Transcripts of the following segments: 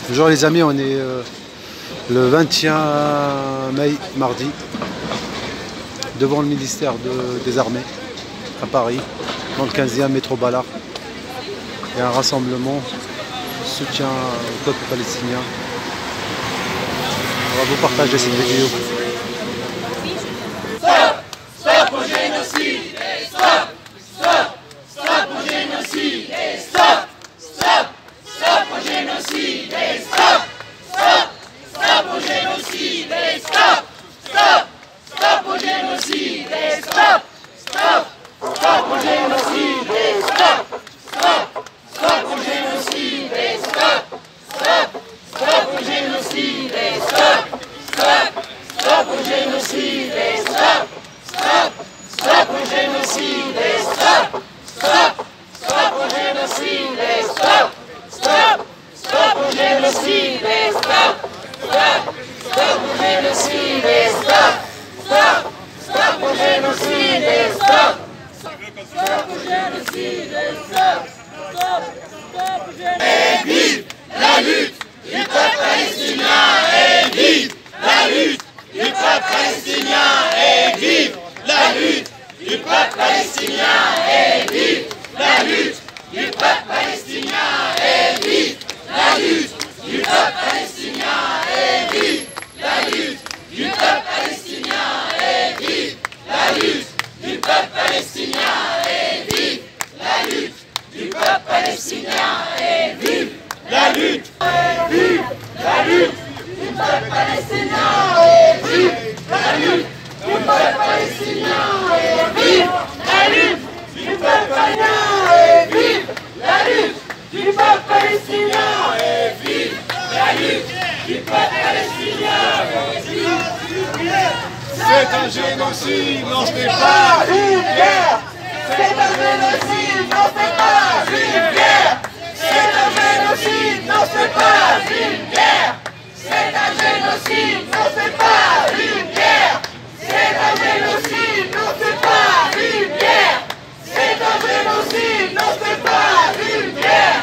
Bonjour les amis, on est le 21 mai, mardi, devant le ministère des Armées à Paris, dans le 15e métro Ballard. Il y a un rassemblement, soutien au peuple palestinien. On va vous partager cette vidéo. Stop! Stop au génocide! Stop! Stop! Stop au génocide! Stop! Stop! Stop au génocide! Stop! Stop! Stop au génocide! Stop! Stop! Stop au génocide! Stop! Stop! Stop au génocide! Stop! Stop! Stop au génocide! Stop! Stop! Stop au génocide! Stop! Stop! Stop au génocide! Stop! Stop! Stop au génocide! Stop! Stop! Stop au génocide! Stop! Stop! Stop au génocide! Stop! Stop! Stop au génocide! Stop! Stop! Stop au génocide! Stop! Stop au génocide! Stop! Stop! Stop au génocide! Et vive la lutte du peuple palestinien! Et vive la lutte du peuple palestinien! Et vive la lutte du peuple palestinien! Et vive la lutte du peuple palestinien! Et vive la lutte du peuple palestinien! Et vive la lutte du peuple palestinien! Et vive la lutte du peuple palestinien! Et vive la lutte du peuple palestinien! Et vive la lutte! Et vive la lutte du peuple palestinien! Et vive la lutte du peuple palestinien! Et vive la lutte du peuple palestinien! Et vive la lutte du peuple palestinien! Et vive la lutte du peuple palestinien! C'est un génocide, non ce n'est pas une guerre! C'est un génocide, non c'est pas une guerre! C'est un génocide, non c'est pas une guerre! C'est un génocide, non c'est pas une guerre! C'est un génocide, non c'est pas une guerre! C'est un génocide, non c'est pas une guerre!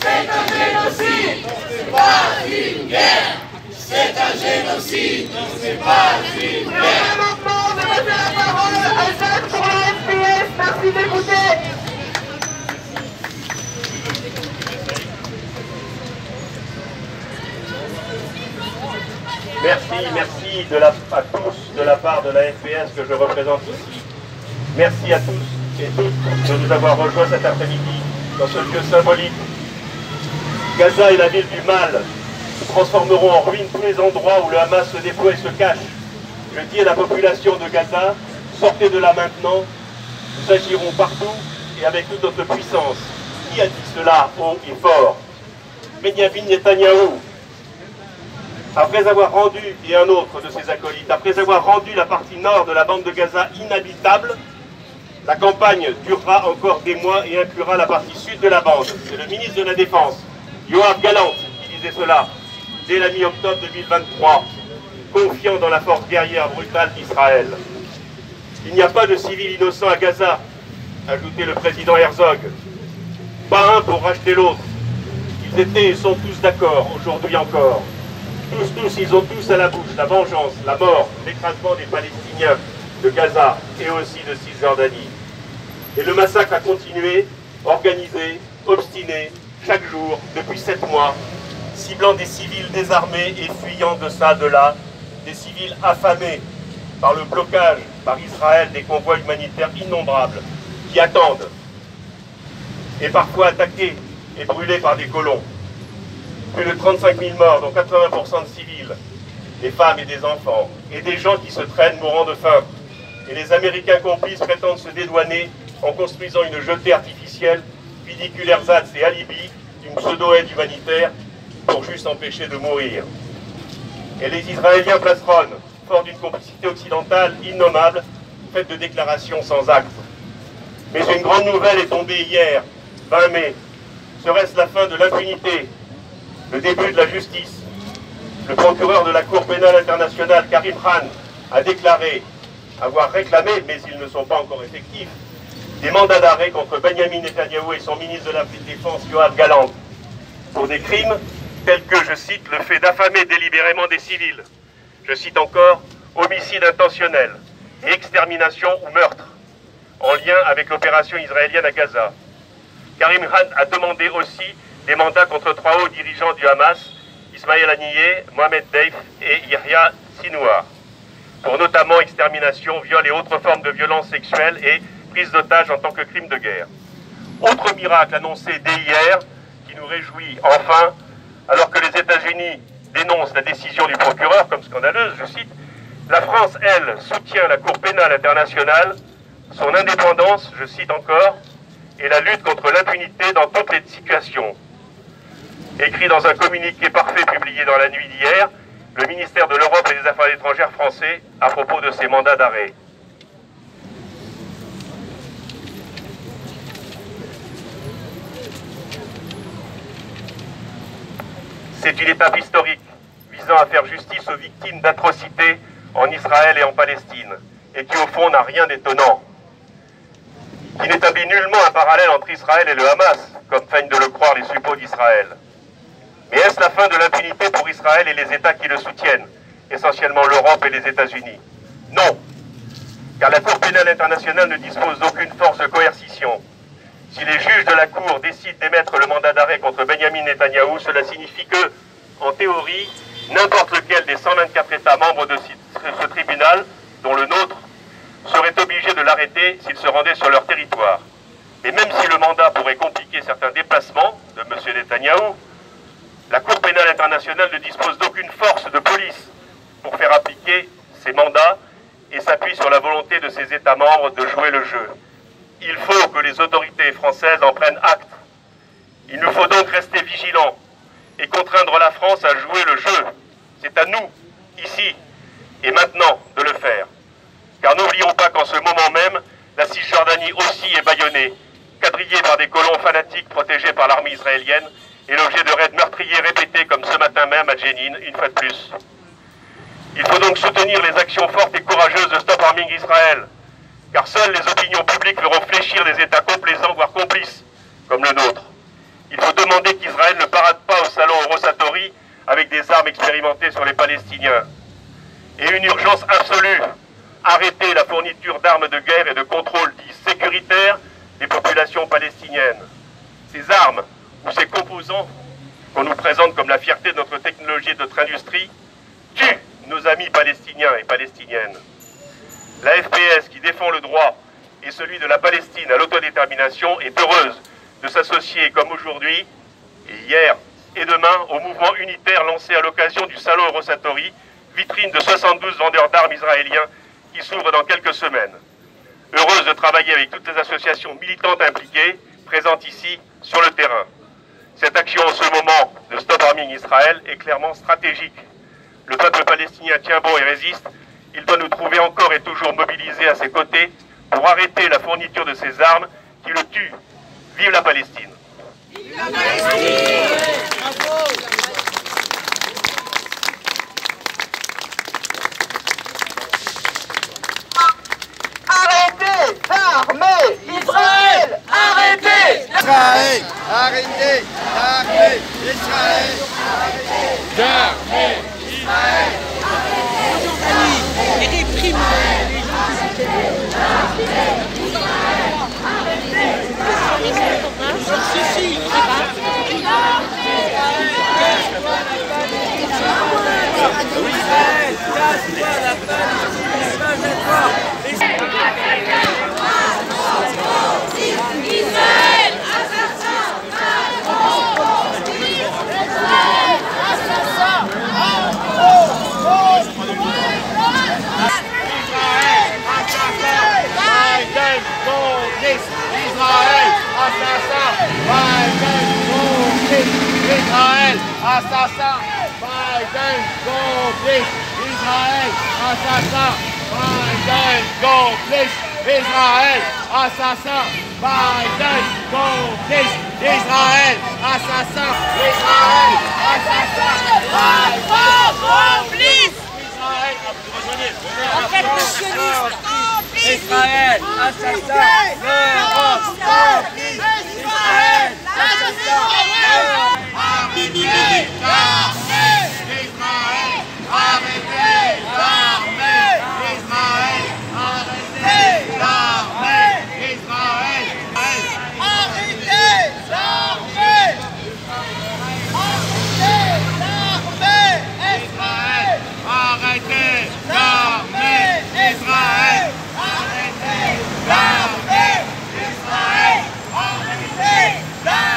C'est un génocide, non c'est pas une guerre! C'est un génocide, non c'est pas une guerre! Maintenant, je vais faire la parole à Jacques pour la FPS. Merci d'écouter. Merci à tous de la part de la FPS que je représente ici. Merci à tous et toutes de nous avoir rejoints cet après-midi dans ce lieu symbolique. Gaza est la ville du mal. Nous transformerons en ruine tous les endroits où le Hamas se déploie et se cache. Je dis à la population de Gaza, sortez de là maintenant. Nous agirons partout et avec toute notre puissance. Qui a dit cela haut et fort? Benyamin Netanyahou. Après avoir rendu, et un autre de ses acolytes, après avoir rendu la partie nord de la bande de Gaza inhabitable, la campagne durera encore des mois et inclura la partie sud de la bande. C'est le ministre de la Défense, Yoav Gallant, qui disait cela dès la mi-octobre 2023, confiant dans la force guerrière brutale d'Israël. Il n'y a pas de civils innocents à Gaza, ajoutait le président Herzog. Pas un pour racheter l'autre. Ils étaient et sont tous d'accord, aujourd'hui encore. Tous, ils ont tous à la bouche la vengeance, la mort, l'écrasement des Palestiniens de Gaza et aussi de Cisjordanie. Et le massacre a continué, organisé, obstiné, chaque jour, depuis 7 mois, ciblant des civils désarmés et fuyant de ça, de là, des civils affamés par le blocage par Israël des convois humanitaires innombrables qui attendent, et parfois attaqués et brûlés par des colons. Plus de 35 000 morts, dont 80% de civils, des femmes et des enfants, et des gens qui se traînent mourant de faim. Et les Américains complices prétendent se dédouaner en construisant une jetée artificielle, ridicule ersatz et alibi d'une pseudo-aide humanitaire pour juste empêcher de mourir. Et les Israéliens placeronnent, forts d'une complicité occidentale innommable, faite de déclarations sans actes. Mais une grande nouvelle est tombée hier, 20 mai. Serait-ce la fin de l'impunité? Le début de la justice. Le procureur de la Cour pénale internationale, Karim Khan, a déclaré avoir réclamé, mais ils ne sont pas encore effectifs, des mandats d'arrêt contre Benjamin Netanyahou et son ministre de la Défense, Yoav Gallant, pour des crimes tels que, je cite, le fait d'affamer délibérément des civils. Je cite encore, homicide intentionnel et extermination ou meurtre, en lien avec l'opération israélienne à Gaza. Karim Khan a demandé aussi des mandats contre 3 hauts dirigeants du Hamas, Ismaël Haniyeh, Mohamed Deif et Yahya Sinouar, pour notamment extermination, viol et autres formes de violence sexuelle et prise d'otages en tant que crime de guerre. Autre miracle annoncé dès hier, qui nous réjouit enfin, alors que les États-Unis dénoncent la décision du procureur comme scandaleuse, je cite, la France, elle, soutient la Cour pénale internationale, son indépendance, je cite encore, et la lutte contre l'impunité dans toutes les situations. Écrit dans un communiqué parfait publié dans la nuit d'hier, le ministère de l'Europe et des Affaires étrangères français à propos de ces mandats d'arrêt. C'est une étape historique visant à faire justice aux victimes d'atrocités en Israël et en Palestine, et qui au fond n'a rien d'étonnant, qui n'établit nullement un parallèle entre Israël et le Hamas, comme feignent de le croire les suppôts d'Israël. Mais est-ce la fin de l'impunité pour Israël et les États qui le soutiennent, essentiellement l'Europe et les États-Unis? Non, car la Cour pénale internationale ne dispose d'aucune force de coercition. Si les juges de la Cour décident d'émettre le mandat d'arrêt contre Benjamin Netanyahou, cela signifie que, en théorie, n'importe lequel des 124 États membres de ce tribunal, dont le nôtre, serait obligé de l'arrêter s'il se rendait sur leur territoire. Et même si le mandat pourrait compliquer certains déplacements de M. Netanyahou, la Cour pénale internationale ne dispose d'aucune force de police pour faire appliquer ces mandats et s'appuie sur la volonté de ses États membres de jouer le jeu. Il faut que les autorités françaises en prennent acte. Il nous faut donc rester vigilants et contraindre la France à jouer le jeu. C'est à nous, ici et maintenant, de le faire. Car n'oublions pas qu'en ce moment même, la Cisjordanie aussi est bâillonnée, quadrillée par des colons fanatiques protégés par l'armée israélienne et l'objet de raids meurtriers répétés comme ce matin même à Jenin, une fois de plus. Il faut donc soutenir les actions fortes et courageuses de Stop Arming Israël, car seules les opinions publiques feront fléchir des États complaisants, voire complices, comme le nôtre. Il faut demander qu'Israël ne parade pas au salon Rosatori avec des armes expérimentées sur les Palestiniens. Et une urgence absolue, arrêter la fourniture d'armes de guerre et de contrôle dits sécuritaires des populations palestiniennes. Ces armes ou ces composants qu'on nous présente comme la fierté de notre technologie et de notre industrie tuent nos amis palestiniens et palestiniennes. La FPS, qui défend le droit et celui de la Palestine à l'autodétermination, est heureuse de s'associer comme aujourd'hui, et hier et demain, au mouvement unitaire lancé à l'occasion du salon Rosatori, vitrine de 72 vendeurs d'armes israéliens qui s'ouvre dans quelques semaines. Heureuse de travailler avec toutes les associations militantes impliquées, présentes ici, sur le terrain. Cette action en ce moment de Stop Arming Israël est clairement stratégique. Le peuple palestinien tient bon et résiste. Il doit nous trouver encore et toujours mobilisés à ses côtés pour arrêter la fourniture de ces armes qui le tuent. Vive la Palestine! Vive la Palestine! Bravo! Arrêtez d'armer Israël! Arrêtez! Israël! Arrêtez d'armer Israël! D'armer Israël! Et réprime Israël, assassin, Biden, complice, Israël, assassin, Biden, complice, Israël, assassin, Biden, complice, Israël, assassin, Israël, assassin, Biden, complice, Israël, en fait, le sioniste. Israël, assassin, l'Europe, complice, Israël, assassin, arrêtez l'armée d'Israël, arrêtez l'armée d'Israël, arrêtez l'armée d'Israël, arrêtez l'armée, arrêtez l'armée d'Israël, arrêtez l'armée d'Israël, arrêtez l'armée, arrêtez l'armée d'Israël, arrêtez l'armée d'Israël, arrêtez l'armée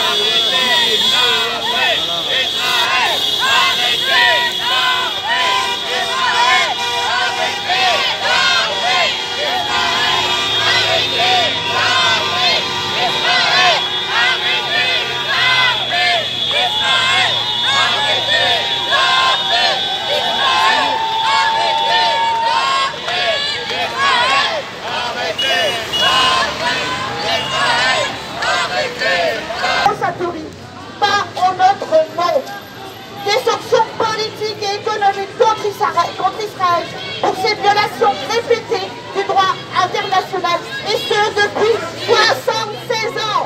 d'Israël, arrêtez l'armée d'Israël, arrêtez l'armée d'Israël, arrêtez l'armée d'Israël, arrêtez l'armée d'Israël, arrêtez l'armée d'Israël, arrêtez l'armée d'Israël, arrêtez Satouri, pas en notre nom. Des sanctions politiques et économiques contre Israël pour ces violations répétées du droit international, et ce depuis 76 ans.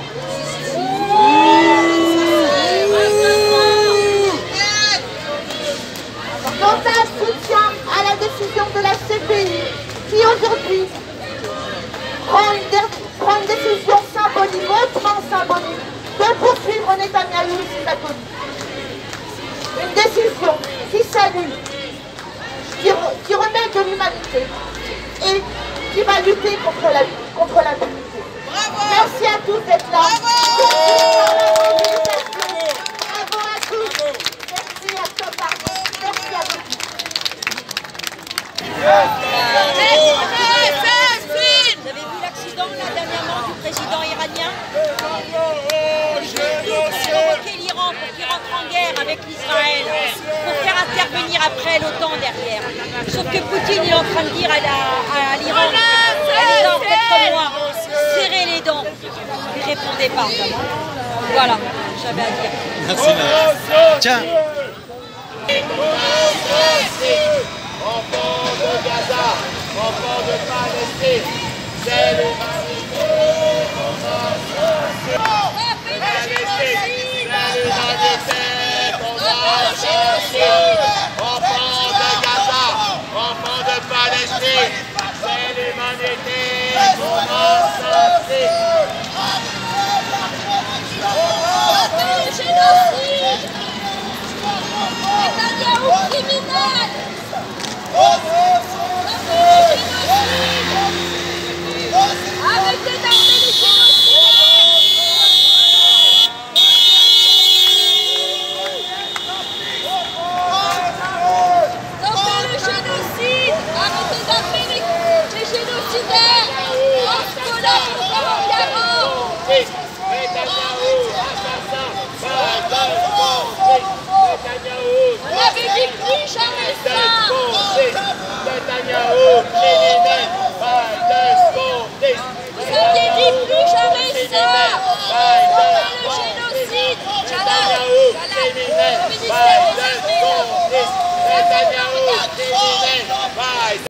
Total soutien à la décision de la CPI qui aujourd'hui prend une décision symbolique, hautement symbolique, de poursuivre Netanyahou et ses acolytes. Une décision qui salue, qui remet de l'humanité et qui va lutter contre l'impunité. Merci à tous d'être là. Bravo à tous. Merci à Thomas. Merci à vous. Vous avez vu l'accident là dernièrement du président iranien qui a provoqué l'Iran pour qu'il rentre en guerre avec l'Israël, pour faire intervenir après l'OTAN derrière. Sauf que Poutine est en train de dire à l'Iran, allez-y contre moi, serrez les dents. Il ne répondait pas. Voilà, j'avais à dire. Merci. Tiens. Enfants de Gaza, enfants de Palestine, c'est l'humanité qu'on a cherché. Palestine, c'est l'humanité qu'on a cherché. Enfants de Gaza, enfants de Palestine, c'est l'humanité qu'on a cherché. Arrêtez le génocide! Netanyahou criminel! Arrêtez d'armer les génocidaires! Stoppez le génocide! Arrêtez d'armer les génocidaires! Angola contre Diamant! Netanyahou, assassin, Netanyahou, On avait dit plus jamais ça! Netanyahou,